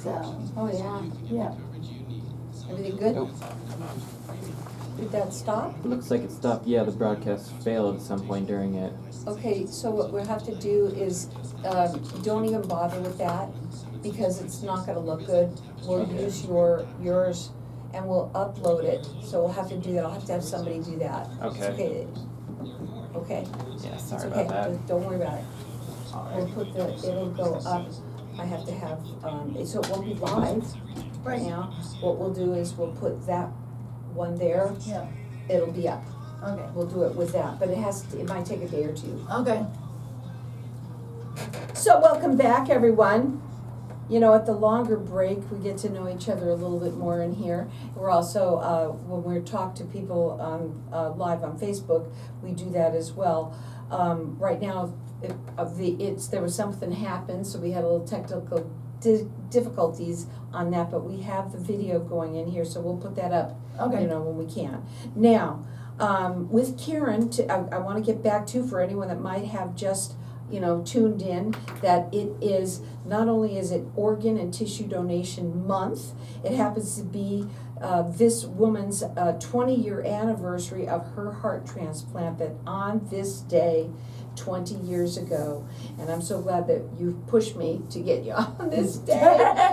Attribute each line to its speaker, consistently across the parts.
Speaker 1: So,
Speaker 2: Oh, yeah.
Speaker 1: yeah.
Speaker 2: Everything good?
Speaker 3: Nope.
Speaker 2: Did that stop?
Speaker 3: It looks like it stopped. Yeah, the broadcast failed at some point during it.
Speaker 2: Okay, so what we'll have to do is, don't even bother with that, because it's not gonna look good. We'll
Speaker 3: Okay.
Speaker 2: use yours, and we'll upload it, so we'll have to do that, I'll have to have somebody do that. It's
Speaker 3: Okay.
Speaker 2: Okay,
Speaker 3: Yeah,
Speaker 2: it's
Speaker 3: sorry
Speaker 2: okay,
Speaker 3: about that.
Speaker 2: just don't worry about it. We'll
Speaker 3: Alright.
Speaker 2: put it'll go up, I have to have, so it won't be live right
Speaker 1: Right.
Speaker 2: now. What we'll do is we'll put that one there,
Speaker 1: Yeah,
Speaker 2: it'll be up.
Speaker 1: okay,
Speaker 2: We'll do it with that, but it might take a day or two.
Speaker 1: okay.
Speaker 2: So welcome back, everyone. You know, at the longer break, we get to know each other a little bit more in here. We're also, when we talk to people live on Facebook, we do that as well. Right now, there was something happened, so we had a little technical difficulties on that, but we have the video going in here, so we'll put that up,
Speaker 1: Okay.
Speaker 2: you know, when we can. Now, with Karen, I wanna get back to, for anyone that might have just, you know, tuned in, that it is, not only is it Organ and Tissue Donation Month, it happens to be this woman's 20-year anniversary of her heart transplant, that on this day, 20 years ago, and I'm so glad that you pushed me to get you on this day,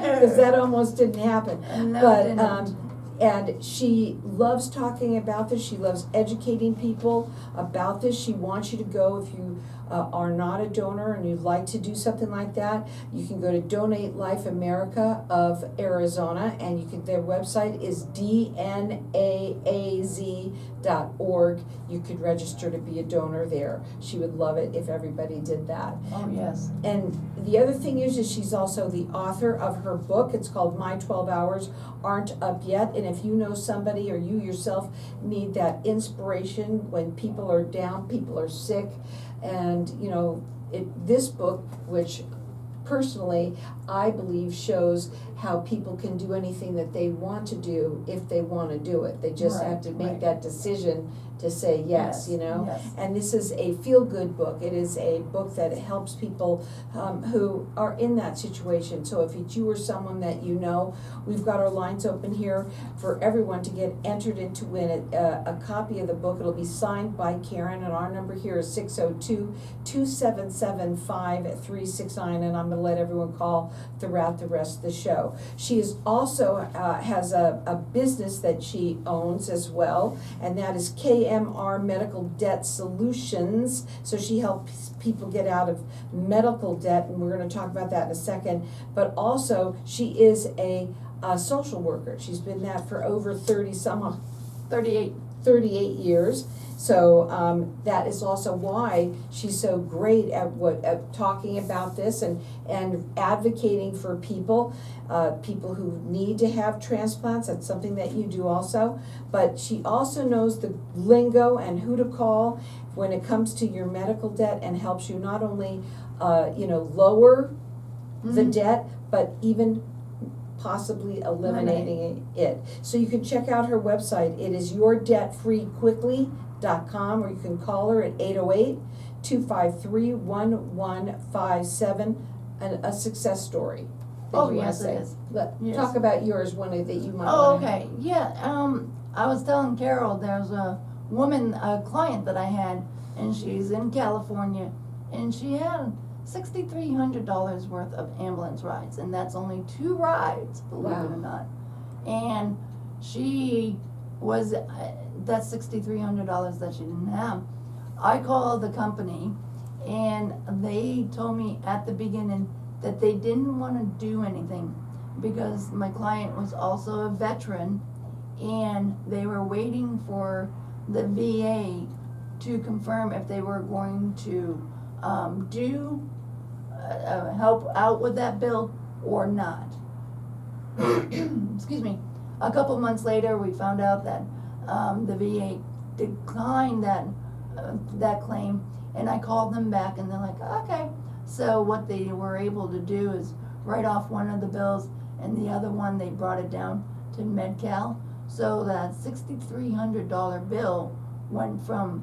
Speaker 2: because that almost didn't happen.
Speaker 1: No,
Speaker 2: But,
Speaker 1: it didn't.
Speaker 2: and she loves talking about this, she loves educating people about this. She wants you to go, if you are not a donor and you'd like to do something like that, you can go to Donate Life America of Arizona, and their website is dnaaz.org. You could register to be a donor there. She would love it if everybody did that.
Speaker 1: Oh, yes.
Speaker 2: And the other thing is she's also the author of her book. It's called My 12 Hours Aren't Up Yet. And if you know somebody, or you yourself need that inspiration when people are down, people are sick, and you know, this book, which personally I believe shows how people can do anything that they want to do if they want to do it. They just have to make
Speaker 1: Right.
Speaker 2: that decision to say yes, you know?
Speaker 1: Yes.
Speaker 2: And this is a feel-good book. It is a book that helps people who are in that situation. So if it's you or someone that you know, we've got our lines open here for everyone to get entered in to win a copy of the book. It'll be signed by Karen, and our number here is 602-277-5369, and I'm gonna let everyone call throughout the rest of the show. She is also has a business that she owns as well, and that is KMR Medical Debt Solutions. So she helps people get out of medical debt, and we're going to talk about that in a second. But also, she is a social worker. She's been that for over 38 years. So that is also why she's so great at talking about this and advocating for people who need to have transplants. That's something that you do also. But she also knows the lingo and who to call when it comes to your medical debt, and helps you not only lower the debt, but even possibly eliminating it. So you can check out her website. It is yourdebtfreequickly.com, or you can call her at 808-253-1157, and a success story. that
Speaker 1: Oh,
Speaker 2: you wanna
Speaker 1: yes, it
Speaker 2: say.
Speaker 1: is.
Speaker 2: Talk
Speaker 1: Yes.
Speaker 2: about yours, one that you might
Speaker 1: Oh,
Speaker 2: wanna.
Speaker 1: okay, yeah, I was telling Carol, there's a woman, a client that I had, and she's in California, and she had $6,300 worth of ambulance rides, and that's only 2 rides, believe it
Speaker 2: Wow.
Speaker 1: or not. And she was, that's $6,300 that she didn't have. I called the company, and they told me at the beginning that they didn't wanna do anything, because my client was also a veteran, and they were waiting for the VA to confirm if they were going to help out with that bill or not. Excuse me. A couple months later, we found out that the VA declined that claim, and I called them back, and they're like, okay. So what they were able to do is write off one of the bills, and the other one they brought it down to Med-Cal. So that $6,300 bill went from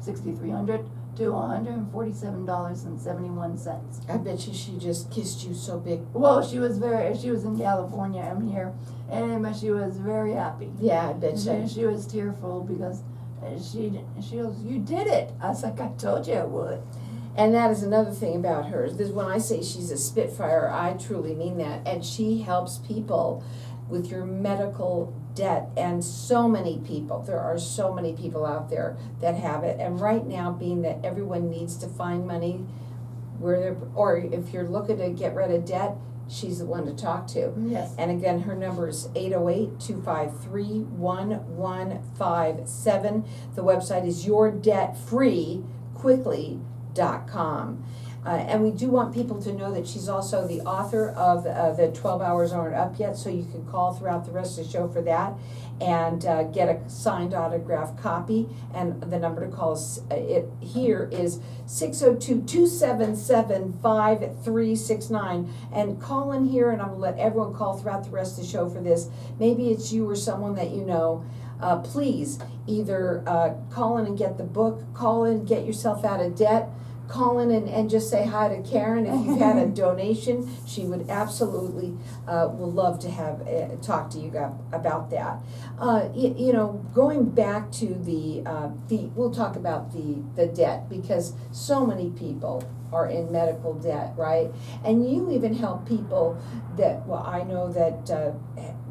Speaker 1: $6,300 to $147.71.
Speaker 2: I bet you she just kissed you so big.
Speaker 1: Well, she was in California, I'm here, but she was very happy.
Speaker 2: Yeah, I bet you.
Speaker 1: She was tearful because she goes, "You did it." I was like, "I told you I would."
Speaker 2: And that is another thing about her. This, when I say she's a Spitfire, I truly mean that. And she helps people with your medical debt. And so many people, there are so many people out there that have it. And right now, being that everyone needs to find money where they're, or if you're looking to get rid of debt, she's the one to talk to.
Speaker 1: Yes.
Speaker 2: And again, her number is 808-253-1157. The website is yourdebtfreequickly.com. And we do want people to know that she's also the author of the 12 Hours Aren't Up Yet, so you can call throughout the rest of the show for that and get a signed autographed copy. And the number to call is, here is 602-277-5369. And call in here, and I'm going to let everyone call throughout the rest of the show for this. Maybe it's you or someone that you know. Please either call in and get the book, call in, get yourself out of debt, call in and just say hi to Karen. If you've had a donation, she would absolutely will love to have talk to you about that. Going back to the we'll talk about the debt, because so many people are in medical debt, right? And you even help people that, well, I know that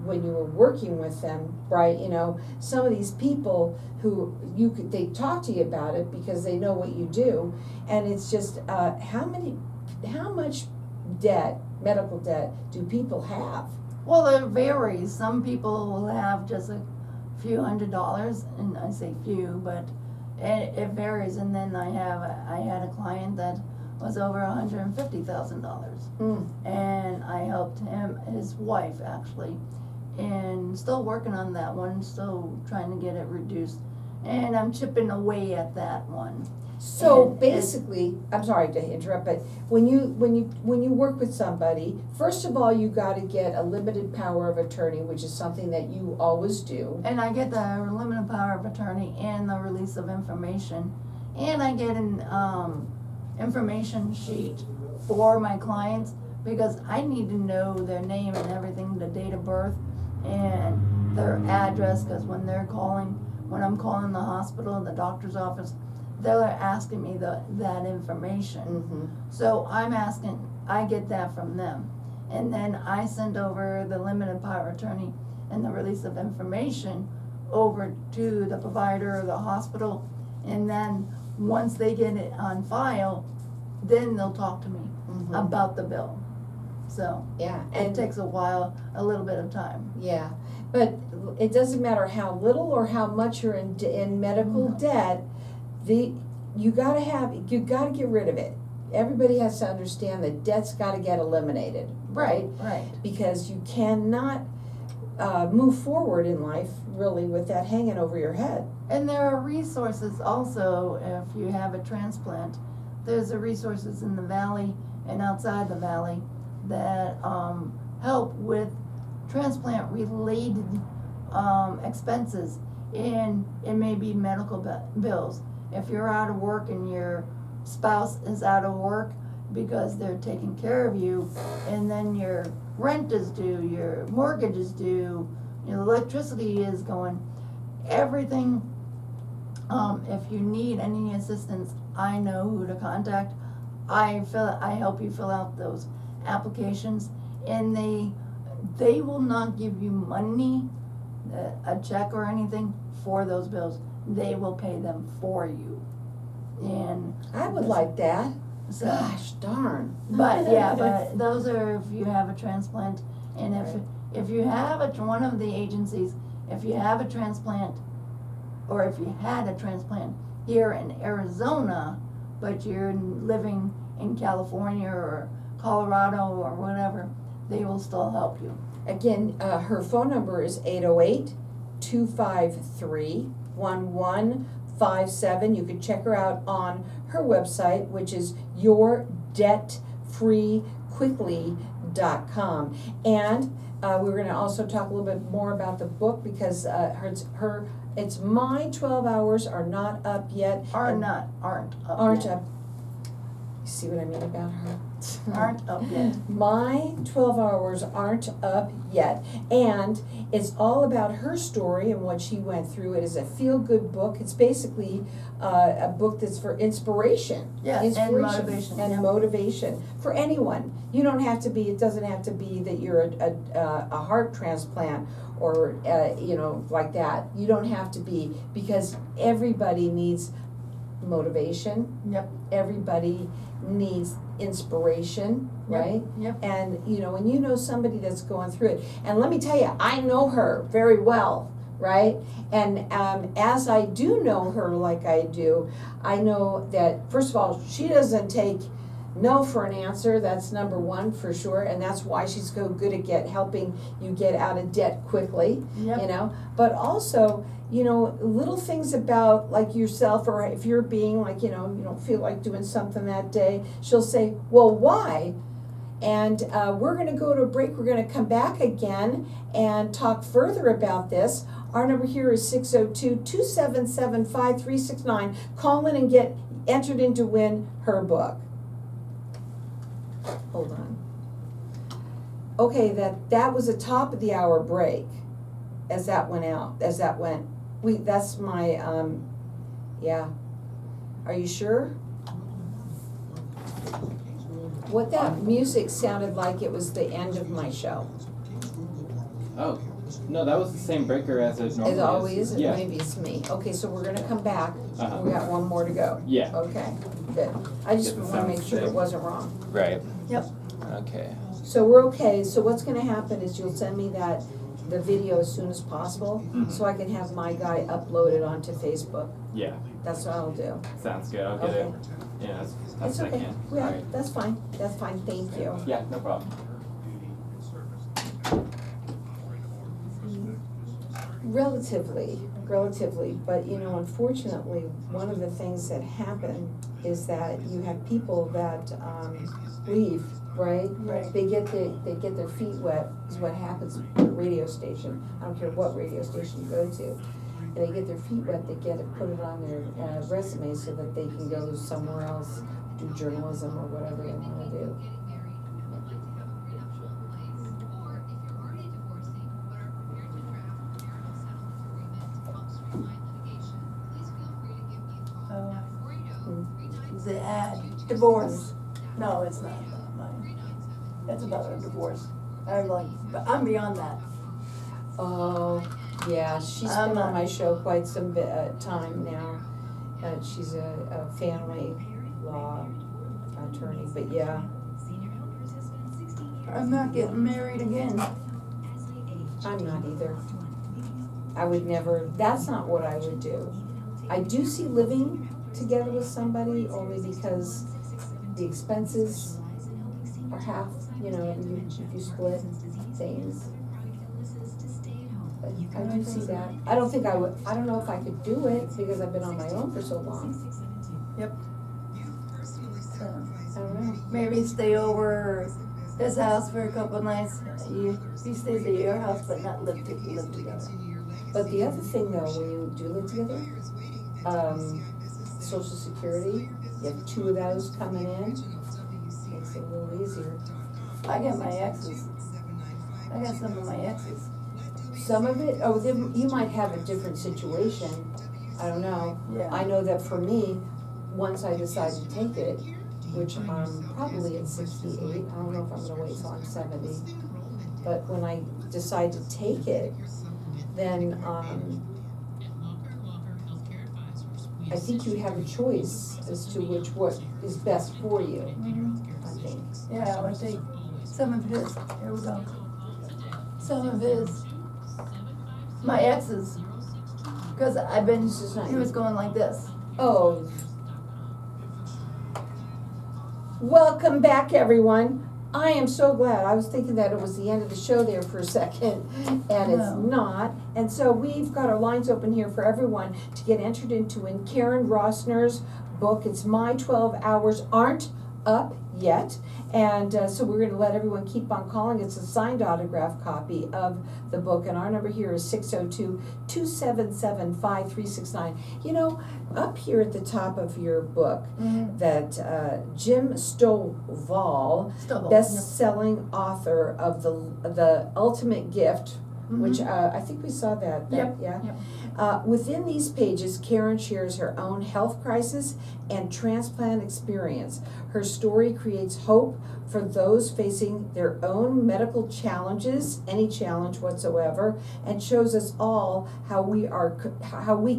Speaker 2: when you were working with them, right, some of these people who they talk to you about it because they know what you do, and it's just how much debt, medical debt, do people have?
Speaker 1: Well, it varies. Some people will have just a few $100s, and I say few, but it varies. And then I had a client that was over $150,000, and I helped his wife actually, and still working on that one, still trying to get it reduced, and I'm chipping away at that one.
Speaker 2: So
Speaker 1: And
Speaker 2: basically, I'm sorry to interrupt, but when you work with somebody, first of all, you got to get a limited power of attorney, which is something that you always do.
Speaker 1: And I get the limited power of attorney and the release of information, and I get an information sheet for my clients, because I need to know their name and everything, the date of birth and their address, because when I'm calling the hospital and the doctor's office, they're asking me that information. So I get that from them, and then I send over the limited power of attorney and the release of information over to the provider or the hospital, and then once they get it on file, then they'll talk to me about the bill. So
Speaker 2: Yeah,
Speaker 1: it
Speaker 2: and
Speaker 1: takes a while, a little bit of time.
Speaker 2: yeah, but it doesn't matter how little or how much you're in medical debt. You gotta get rid of it. Everybody has to understand that debt's got to get eliminated, right?
Speaker 1: Right.
Speaker 2: Because you cannot move forward in life really with that hanging over your head.
Speaker 1: And there are resources also. If you have a transplant, there's the resources in the valley and outside the valley that help with transplant related expenses, and it may be medical bills. If you're out of work and your spouse is out of work because they're taking care of you, and then your rent is due, your mortgage is due, your electricity is going, everything. If you need any assistance, I know who to contact. I help you fill out those applications, and they will not give you money, a check or anything for those bills. They will pay them for you. And
Speaker 2: I would like that.
Speaker 1: so,
Speaker 2: Gosh darn.
Speaker 1: but those are if you have a transplant, and if you have one of the agencies, if you have a transplant, or if you had a transplant here in Arizona, but you're living in California or Colorado or whatever, they will still help you.
Speaker 2: Again, her phone number is 808-253-1157. You can check her out on her website, which is yourdebtfreequickly.com. KMR.com. And we're gonna also talk a little bit more about the book because it's My 12 Hours Are Not Up Yet.
Speaker 1: Aren't up
Speaker 2: Aren't
Speaker 1: yet.
Speaker 2: up. You see what I mean about her?
Speaker 1: Aren't up yet.
Speaker 2: My 12 Hours Aren't Up Yet. And it's all about her story and what she went through. It is a feel-good book. It's basically a book that's for inspiration.
Speaker 1: Yes, and motivation,
Speaker 2: And
Speaker 1: yeah.
Speaker 2: motivation for anyone. You don't have to be, it doesn't have to be that you're a heart transplant or, like that. You don't have to be, because everybody needs motivation.
Speaker 1: Yep.
Speaker 2: Everybody needs inspiration, right?
Speaker 1: Yep.
Speaker 2: And when you know somebody that's going through it, and let me tell you, I know her very well, right? And as I do know her like I do, I know that, first of all, she doesn't take no for an answer. That's number one for sure, and that's why she's so good at helping you get out of debt quickly.
Speaker 1: Yep.
Speaker 2: But also, little things about like yourself, or if you're being like, you don't feel like doing something that day, she'll say, well, why? And we're gonna go to a break. We're gonna come back again and talk further about this. Our number here is 602-277-5369. Call in and get entered in to win her book. Hold on. Okay, that was a top of the hour break as that went. That's my, yeah. Are you sure? What that music sounded like, it was the end of my show.
Speaker 3: Oh, no, that was the same breaker as it normally is.
Speaker 2: It always is?
Speaker 3: Yeah.
Speaker 2: Maybe it's me. Okay, so we're gonna come back.
Speaker 3: Uh-huh.
Speaker 2: We got one more to go.
Speaker 3: Yeah.
Speaker 2: Okay, good. I just
Speaker 3: Get the
Speaker 2: wanna make
Speaker 3: sound
Speaker 2: sure it
Speaker 3: safe.
Speaker 2: wasn't wrong.
Speaker 3: Right.
Speaker 1: Yep.
Speaker 3: Okay.
Speaker 2: So we're okay. So what's gonna happen is you'll send me the video as soon as possible,
Speaker 3: Mhm.
Speaker 2: so I can have my guy upload it onto Facebook.
Speaker 3: Yeah.
Speaker 2: That's what I'll do.
Speaker 3: Sounds good. I'll get
Speaker 2: Okay.
Speaker 3: it. Yeah, as
Speaker 2: It's
Speaker 3: fast as I
Speaker 2: okay.
Speaker 3: can.
Speaker 2: Yeah,
Speaker 3: Alright.
Speaker 2: that's fine. That's fine. Thank you.
Speaker 3: Yeah, no problem.
Speaker 2: Relatively, but unfortunately, one of the things that happen is that you have people that leave, right?
Speaker 1: Right.
Speaker 2: They get their feet wet, is what happens at a radio station. I don't care what radio station you go to. And they get their feet wet, they put it on their resume so that they can go somewhere else, do journalism or whatever they wanna do.
Speaker 1: The ad, divorce. No, it's not about mine. It's about a divorce. But I'm beyond that.
Speaker 2: Oh, yeah, she's been on my show quite some time now. She's a family law attorney, but yeah.
Speaker 1: I'm not getting married again.
Speaker 2: I'm not either. I would never, that's not what I would do. I do see living together with somebody only because the expenses are half, if you split things. But I do see that. I don't know if I could do it because I've been on my own for so long.
Speaker 1: Yep. So,
Speaker 2: I don't know.
Speaker 1: maybe stay over his house for a couple nights. You stay at your house, but not live together.
Speaker 2: But the other thing though, when you do live together, Social Security, you have two of those coming in, makes it a little easier.
Speaker 1: I got my exes. I got some of my exes.
Speaker 2: Some of it, you might have a different situation, I don't know.
Speaker 1: Yeah.
Speaker 2: I know that for me, once I decide to take it, which I'm probably at 68, I don't know if I'm gonna wait till I'm 70, but when I decide to take it, then, I think you have a choice as to what is best for you, I think.
Speaker 1: Yeah, I would take some of his. Here we go. Some of his. My exes. Because I've been,
Speaker 2: This is not
Speaker 1: he
Speaker 2: you.
Speaker 1: was going like this.
Speaker 2: Oh. Welcome back, everyone. I am so glad. I was thinking that it was the end of the show there for a second, and it's
Speaker 1: No.
Speaker 2: not. And so we've got our lines open here for everyone to get entered into in Karen Rossner's book. It's My 12 Hours Aren't Up yet. And so we're going to let everyone keep on calling. It's a signed autograph copy of the book, and our number here is 602-277-5369. You know, up here at the top of your book, that Jim Stovall, best-selling author of the Ultimate Gift, which I think we saw that.
Speaker 1: Yep.
Speaker 2: Yeah. Within these pages, Karen shares her own health crisis and transplant experience. Her story creates hope for those facing their own medical challenges, any challenge whatsoever, and shows us all how we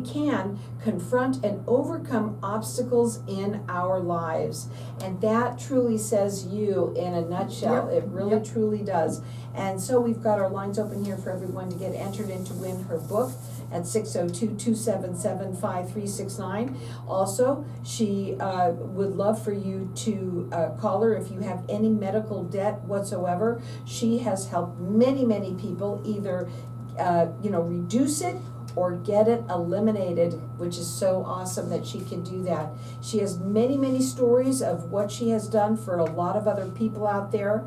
Speaker 2: can confront and overcome obstacles in our lives. And that truly says you in a nutshell.
Speaker 1: Yep.
Speaker 2: It really truly does. And so we've got our lines open here for everyone to get entered in to win her book at 602-277-5369. Also, she would love for you to call her if you have any medical debt whatsoever. She has helped many, many people either reduce it or get it eliminated, which is so awesome that she can do that. She has many, many stories of what she has done for a lot of other people out there.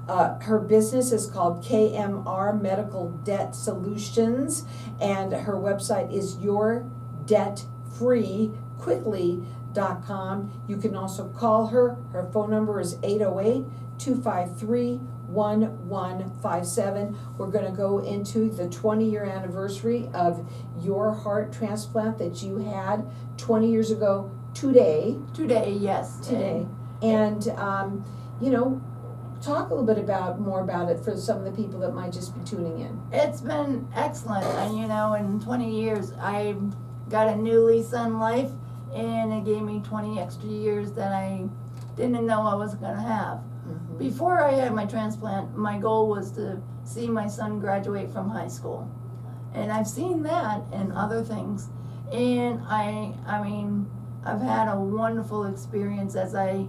Speaker 2: Her business is called KMR Medical Debt Solutions, and her website is yourdebtfreequickly.com. You can also call her. Her phone number is 808-253-1157. We're going to go into the 20-year anniversary of your heart transplant that you had 20 years ago today.
Speaker 1: Yes.
Speaker 2: Today. And, talk a little bit more about it for some of the people that might just be tuning in.
Speaker 1: It's been excellent, and in 20 years I got a new lease on life, and it gave me 20 extra years that I didn't know I was going to have.
Speaker 2: Mm-hmm.
Speaker 1: Before I had my transplant, my goal was to see my son graduate from high school, and I've seen that and other things, and I've had a wonderful experience. As I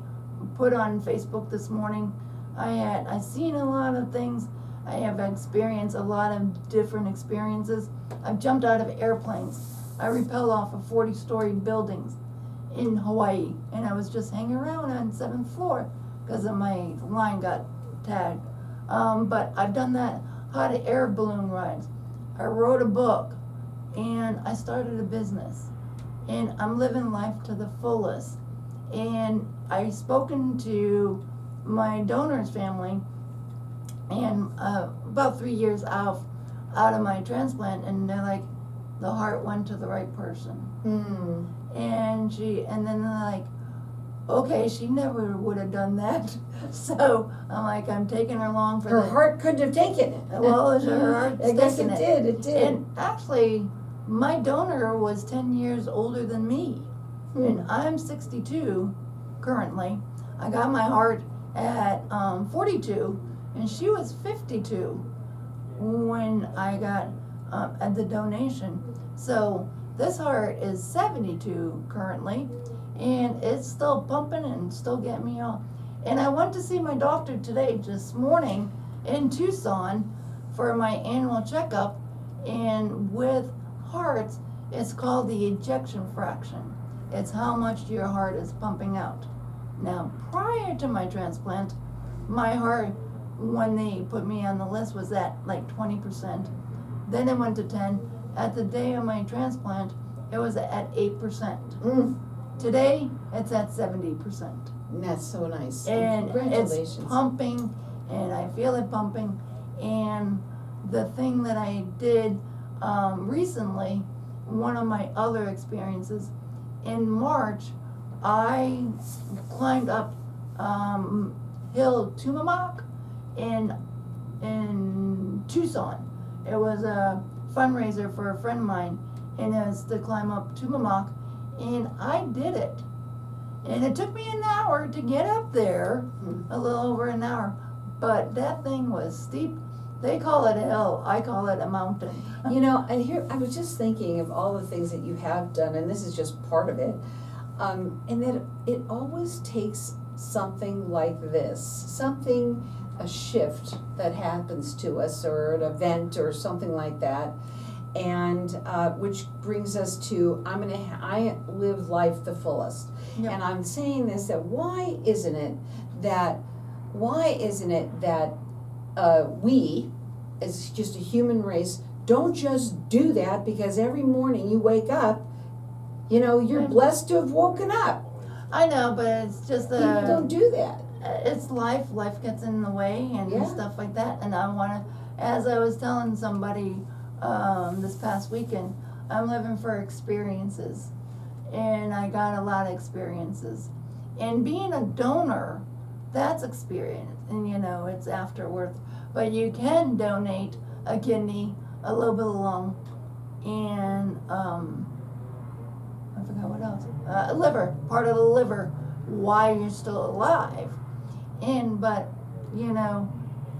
Speaker 1: put on Facebook this morning, I've seen a lot of things. I have experienced a lot of different experiences. I've jumped out of airplanes. I rappelled off of 40-story buildings in Hawaii, and I was just hanging around on 7th floor because of my line got tagged. But I've done that. Hot air balloon rides. I wrote a book, and I started a business, and I'm living life to the fullest. And I've spoken to my donor's family, and about 3 years out of my transplant, and they're like, the heart went to the right person. And then they're like, okay, she never would have done that. So I'm like, I'm taking her along for
Speaker 2: her heart couldn't have taken it.
Speaker 1: Well, her heart's
Speaker 2: I guess
Speaker 1: taking
Speaker 2: it did.
Speaker 1: And actually, my donor was 10 years older than me, and I'm 62 currently. I got my heart at 42, and she was 52 when I got at the donation. So this heart is 72 currently, and it's still pumping and still getting me off. And I went to see my doctor today, this morning, in Tucson for my annual checkup, and with hearts, it's called the ejection fraction. It's how much your heart is pumping out. Now, prior to my transplant, my heart, when they put me on the list, was at like 20%. Then it went to 10. At the day of my transplant, it was at 8%. Today, it's at 70%.
Speaker 2: And that's so nice.
Speaker 1: And
Speaker 2: congratulations.
Speaker 1: it's pumping, and I feel it pumping. And the thing that I did recently, one of my other experiences, in March, I climbed up Hill Tumamoc in Tucson. It was a fundraiser for a friend of mine, and it was to climb up Tumamoc, and I did it. And it took me an hour to get up there, a little over an hour, but that thing was steep. They call it a hill, I call it a mountain.
Speaker 2: And here, I was just thinking of all the things that you have done, and this is just part of it, and that it always takes something like this, a shift that happens to us, or an event, or something like that, and which brings us to, I live life the fullest.
Speaker 1: Yep.
Speaker 2: And I'm saying this, that why isn't it that why isn't it that we, as just a human race, don't just do that because every morning you wake up, you know, you're blessed to have woken up.
Speaker 1: I know, but it's just
Speaker 2: People don't do that.
Speaker 1: it's life gets in the way and
Speaker 2: Yeah.
Speaker 1: stuff like that, and I want to, as I was telling somebody this past weekend, I'm living for experiences, and I got a lot of experiences, and being a donor, that's experience, and you know, it's afterwards, but you can donate a kidney, a little bit of lung, and I forgot what else, liver, part of the liver, while you're still alive. And, but, you know,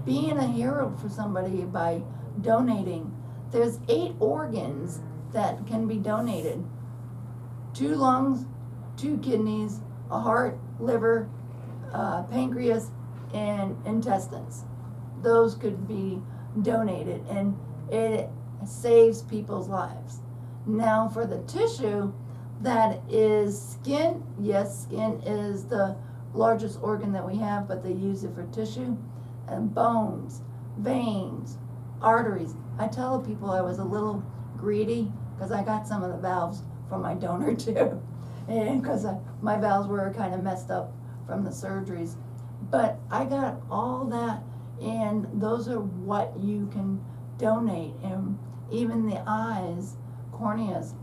Speaker 1: being a hero for somebody by donating, there's 8 organs that can be donated. 2 lungs, 2 kidneys, a heart, liver, pancreas, and intestines. Those could be donated, and it saves people's lives. Now for the tissue, that is skin. Yes, skin is the largest organ that we have, but they use it for tissue, and bones, veins, arteries. I tell people I was a little greedy because I got some of the valves from my donor too, and because my valves were kind of messed up from the surgeries. But I got all that, and those are what you can donate, and even the eyes, corneas,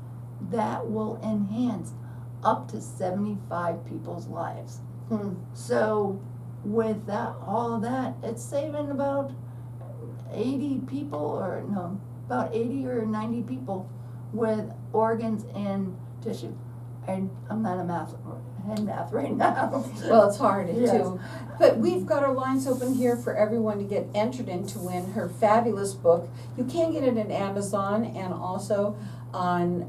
Speaker 1: that will enhance up to 75 people's lives. So with that, all of that, it's saving about 80 people, or no, about 80 or 90 people with organs and tissue. And I'm not a head math right now.
Speaker 2: Well, it's hard
Speaker 1: Yes.
Speaker 2: too. But we've got our lines open here for everyone to get entered in to win her fabulous book. You can get it at Amazon and also on,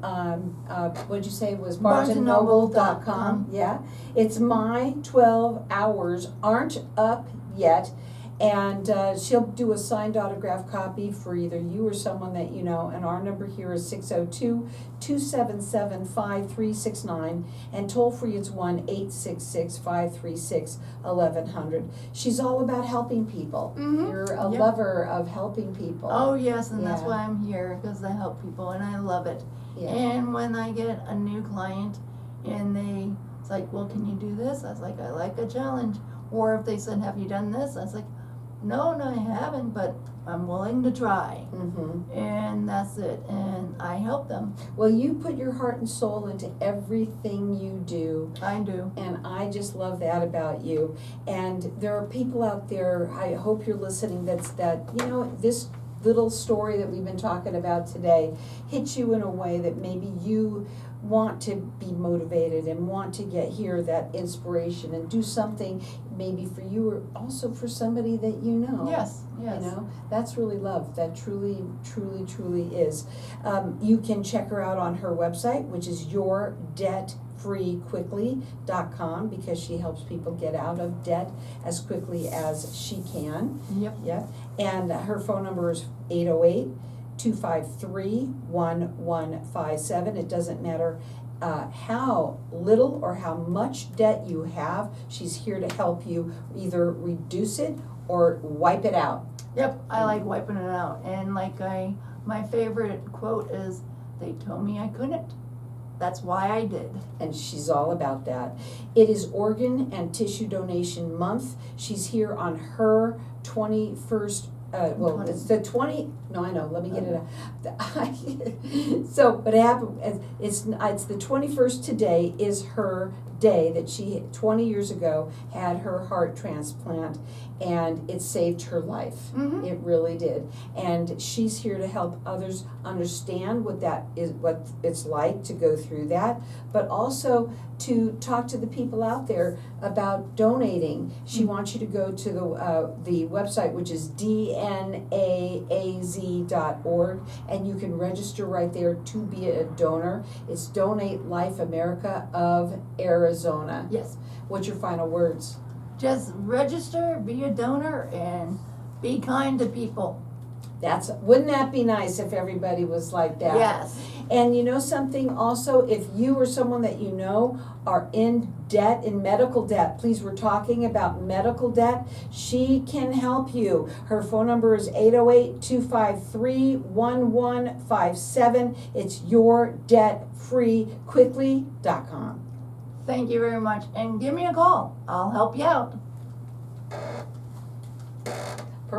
Speaker 2: what'd you say it was, BarnesandNoble.com. Yeah. It's My 12 Hours Aren't Up Yet. And she'll do a signed autograph copy for either you or someone that you know. And our number here is 602-277-5369. And toll free it's 1-866-536-1100. She's all about helping people.
Speaker 1: Mhm.
Speaker 2: You're a
Speaker 1: Yep.
Speaker 2: lover of helping people.
Speaker 1: Oh yes, and that's
Speaker 2: Yeah.
Speaker 1: why I'm here, because I help people and I love it.
Speaker 2: Yeah.
Speaker 1: And when I get a new client and it's like, well, can you do this? I was like, I like a challenge. Or if they said, have you done this? I was like, no, I haven't, but I'm willing to try.
Speaker 2: Mm-hmm.
Speaker 1: And that's it. And I help them.
Speaker 2: Well, you put your heart and soul into everything you do.
Speaker 1: I do.
Speaker 2: And I just love that about you. And there are people out there, I hope you're listening, this little story that we've been talking about today hits you in a way that maybe you want to be motivated and want to hear that inspiration and do something maybe for you or also for somebody that you know.
Speaker 1: Yes.
Speaker 2: You know, that's really love. That truly, truly, truly is. You can check her out on her website, which is yourdebtfreequickly.com, because she helps people get out of debt as quickly as she can.
Speaker 1: Yep.
Speaker 2: Yeah. And her phone number is 808-253-1157. It doesn't matter how little or how much debt you have. She's here to help you either reduce it or wipe it out.
Speaker 1: Yep. I like wiping it out. And my favorite quote is, they told me I couldn't. That's why I did.
Speaker 2: And she's all about that. It is Organ and Tissue Donation Month. She's here on her 21st, it's the 20, no, I know, let me get it out. So, what happened, it's the 21st today is her day that she, 20 years ago, had her heart transplant, and it saved her life.
Speaker 1: Mhm.
Speaker 2: It really did. And she's here to help others understand what it's like to go through that, but also to talk to the people out there about donating. She wants you to go to the website, which is dnaaz.org, and you can register right there to be a donor. It's Donate Life America of Arizona.
Speaker 1: Yes.
Speaker 2: What's your final words?
Speaker 1: Just register, be a donor, and be kind to people.
Speaker 2: Wouldn't that be nice if everybody was like that?
Speaker 1: Yes.
Speaker 2: And you know something also, if you or someone that you know are in debt, in medical debt, please, we're talking about medical debt, she can help you. Her phone number is 808-253-1157. It's yourdebtfreequickly.com.
Speaker 1: Thank you very much, and give me a call. I'll help you out.